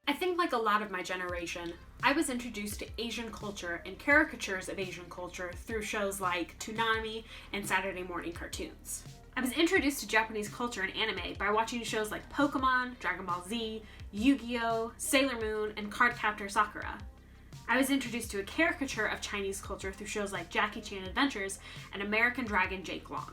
I think like a lot of my generation, I was introduced to Asian culture and caricatures of Asian culture through shows like Toonami and Saturday morning cartoons. I was introduced to Japanese culture and anime by watching shows like Pokemon, Dragon Ball Z, Yu-Gi-Oh!, Sailor Moon, and Cardcaptor Sakura. I was introduced to a caricature of Chinese culture through shows like Jackie Chan Adventures and American Dragon Jake Long.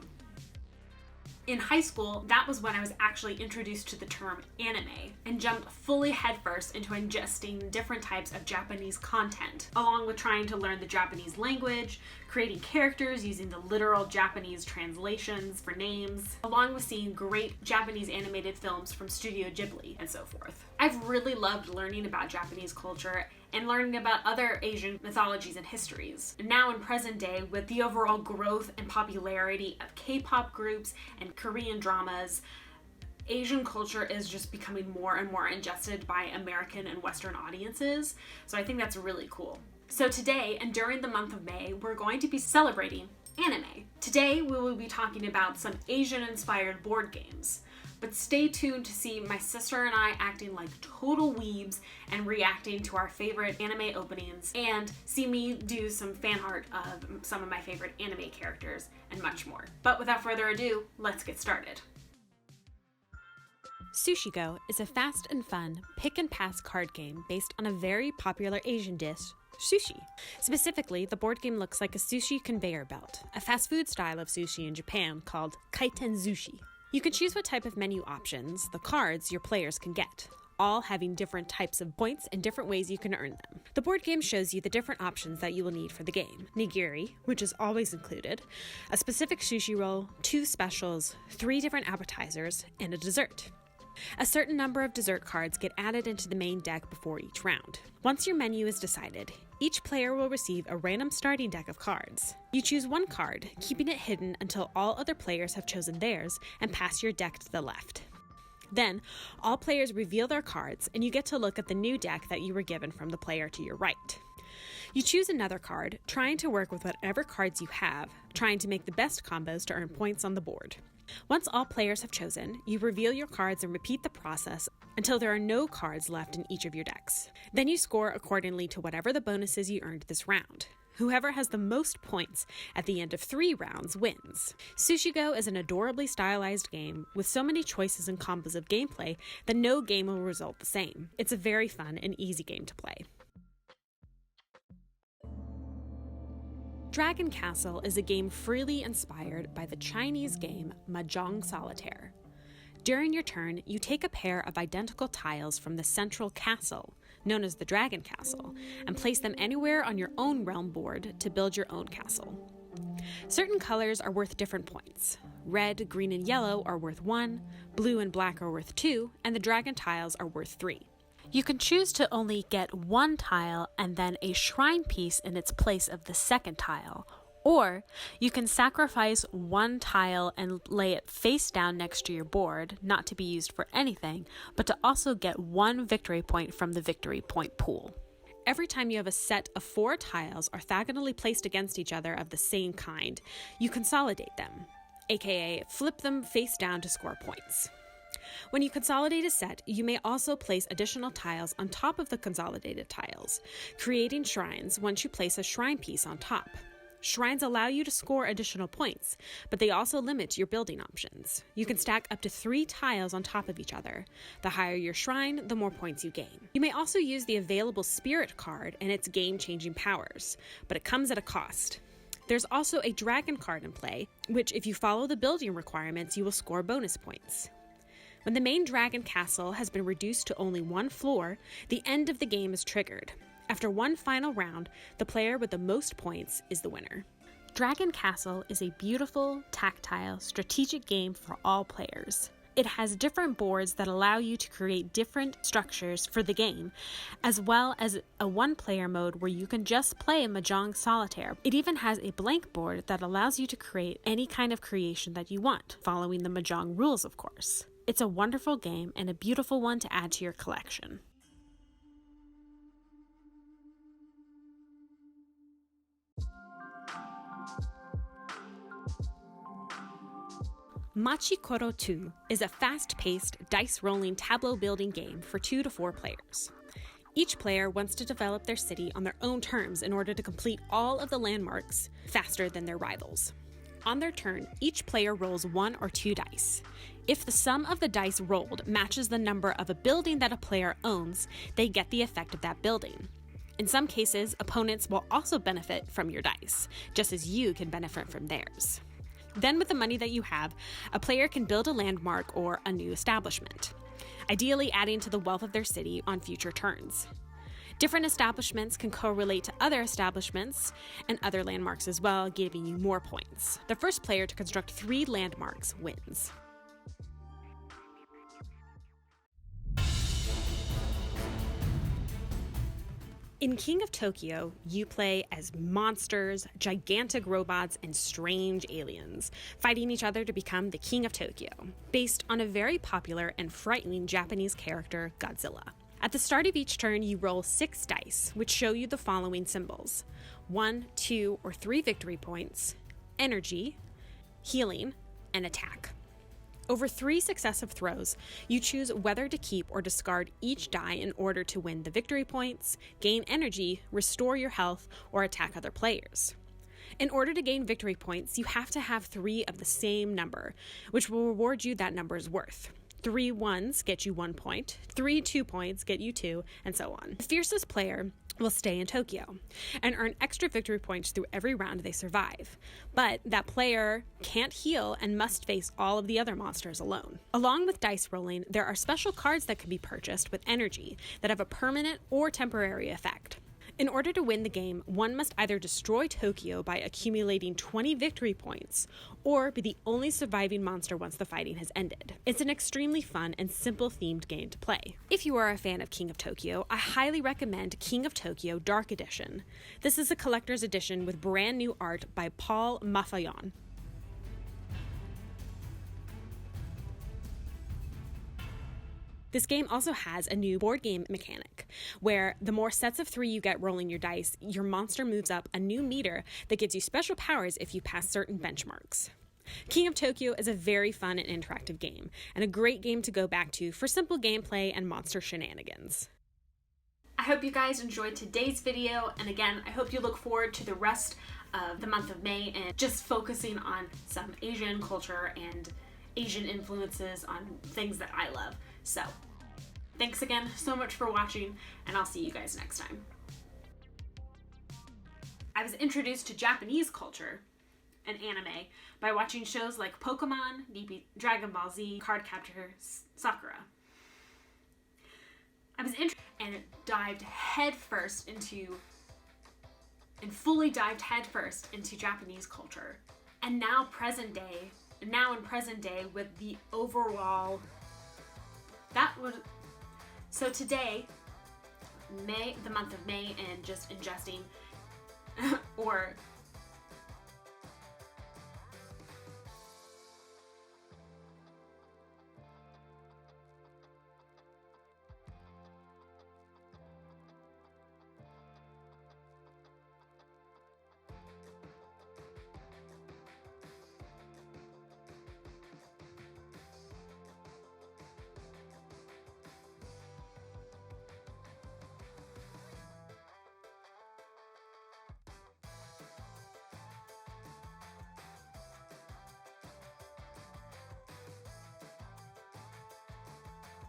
In high school, that was when I was actually introduced to the term anime and jumped fully headfirst into ingesting different types of Japanese content, along with trying to learn the Japanese language, creating characters using the literal Japanese translations for names, along with seeing great Japanese animated films from Studio Ghibli and so forth. I've really loved learning about Japanese culture and learning about other Asian mythologies and histories. And now in present day, with the overall growth and popularity of K-pop groups and Korean dramas, Asian culture is just becoming more and more ingested by American and Western audiences. So I think that's really cool. So today, and during the month of May, we're going to be celebrating anime. Today, we will be talking about some Asian-inspired board games. But stay tuned to see my sister and I acting like total weebs and reacting to our favorite anime openings, and see me do some fan art of some of my favorite anime characters and much more. But without further ado, let's get started. Sushi Go is a fast and fun pick-and-pass card game based on a very popular Asian dish, sushi. Specifically, the board game looks like a sushi conveyor belt, a fast food style of sushi in Japan called kaiten sushi. You can choose what type of menu options, the cards, your players can get, all having different types of points and different ways you can earn them. The board game shows you the different options that you will need for the game. Nigiri, which is always included, a specific sushi roll, 2 specials, 3 different appetizers, and a dessert. A certain number of dessert cards get added into the main deck before each round. Once your menu is decided, each player will receive a random starting deck of cards. You choose one card, keeping it hidden until all other players have chosen theirs and pass your deck to the left. Then, all players reveal their cards, and you get to look at the new deck that you were given from the player to your right. You choose another card, trying to work with whatever cards you have, trying to make the best combos to earn points on the board. Once all players have chosen, you reveal your cards and repeat the process until there are no cards left in each of your decks. Then you score accordingly to whatever the bonuses you earned this round. Whoever has the most points at the end of 3 rounds wins. Sushi Go is an adorably stylized game with so many choices and combos of gameplay that no game will result the same. It's a very fun and easy game to play. Dragon Castle is a game freely inspired by the Chinese game Mahjong Solitaire. During your turn, you take a pair of identical tiles from the central castle, known as the Dragon Castle, and place them anywhere on your own realm board to build your own castle. Certain colors are worth different points. Red, green, and yellow are worth 1, blue and black are worth 2, and the dragon tiles are worth 3. You can choose to only get 1 tile and then a shrine piece in its place of the second tile, or you can sacrifice 1 tile and lay it face down next to your board, not to be used for anything, but to also get 1 victory point from the victory point pool. Every time you have a set of 4 tiles orthogonally placed against each other of the same kind, you consolidate them, aka flip them face down to score points. When you consolidate a set, you may also place additional tiles on top of the consolidated tiles, creating shrines once you place a shrine piece on top. Shrines allow you to score additional points, but they also limit your building options. You can stack up to 3 tiles on top of each other. The higher your shrine, the more points you gain. You may also use the available Spirit card and its game-changing powers, but it comes at a cost. There's also a Dragon card in play, which if you follow the building requirements, you will score bonus points. When the main Dragon Castle has been reduced to only 1 floor, the end of the game is triggered. After 1 final round, the player with the most points is the winner. Dragon Castle is a beautiful, tactile, strategic game for all players. It has different boards that allow you to create different structures for the game, as well as a 1-player mode where you can just play Mahjong Solitaire. It even has a blank board that allows you to create any kind of creation that you want, following the Mahjong rules, of course. It's a wonderful game and a beautiful one to add to your collection. Machikoro 2 is a fast-paced, dice-rolling tableau-building game for 2 to 4 players. Each player wants to develop their city on their own terms in order to complete all of the landmarks faster than their rivals. On their turn, each player rolls 1 or 2 dice. If the sum of the dice rolled matches the number of a building that a player owns, they get the effect of that building. In some cases, opponents will also benefit from your dice, just as you can benefit from theirs. Then, with the money that you have, a player can build a landmark or a new establishment, ideally adding to the wealth of their city on future turns. Different establishments can correlate to other establishments and other landmarks as well, giving you more points. The first player to construct 3 landmarks wins. In King of Tokyo, you play as monsters, gigantic robots, and strange aliens, fighting each other to become the King of Tokyo, based on a very popular and frightening Japanese character, Godzilla. At the start of each turn, you roll 6 dice, which show you the following symbols: 1, 2, or 3 victory points, energy, healing, and attack. Over 3 successive throws, you choose whether to keep or discard each die in order to win the victory points, gain energy, restore your health, or attack other players. In order to gain victory points, you have to have 3 of the same number, which will reward you that number's worth. 3 1s get you 1 point, 3 2 points get you 2, and so on. The fiercest player will stay in Tokyo and earn extra victory points through every round they survive. But that player can't heal and must face all of the other monsters alone. Along with dice rolling, there are special cards that can be purchased with energy that have a permanent or temporary effect. In order to win the game, one must either destroy Tokyo by accumulating 20 victory points, or be the only surviving monster once the fighting has ended. It's an extremely fun and simple themed game to play. If you are a fan of King of Tokyo, I highly recommend King of Tokyo Dark Edition. This is a collector's edition with brand new art by Paul Mafayon. This game also has a new board game mechanic, where the more sets of 3 you get rolling your dice, your monster moves up a new meter that gives you special powers if you pass certain benchmarks. King of Tokyo is a very fun and interactive game, and a great game to go back to for simple gameplay and monster shenanigans. I hope you guys enjoyed today's video, and again, I hope you look forward to the rest of the month of May and just focusing on some Asian culture and Asian influences on things that I love. So, thanks again so much for watching, and I'll see you guys next time. I was introduced to Japanese culture and anime by watching shows like Pokemon, Dragon Ball Z, Cardcaptor Sakura. I was fully dived headfirst into Japanese culture. And now in present day with the overall so today, the month of May, and just ingesting or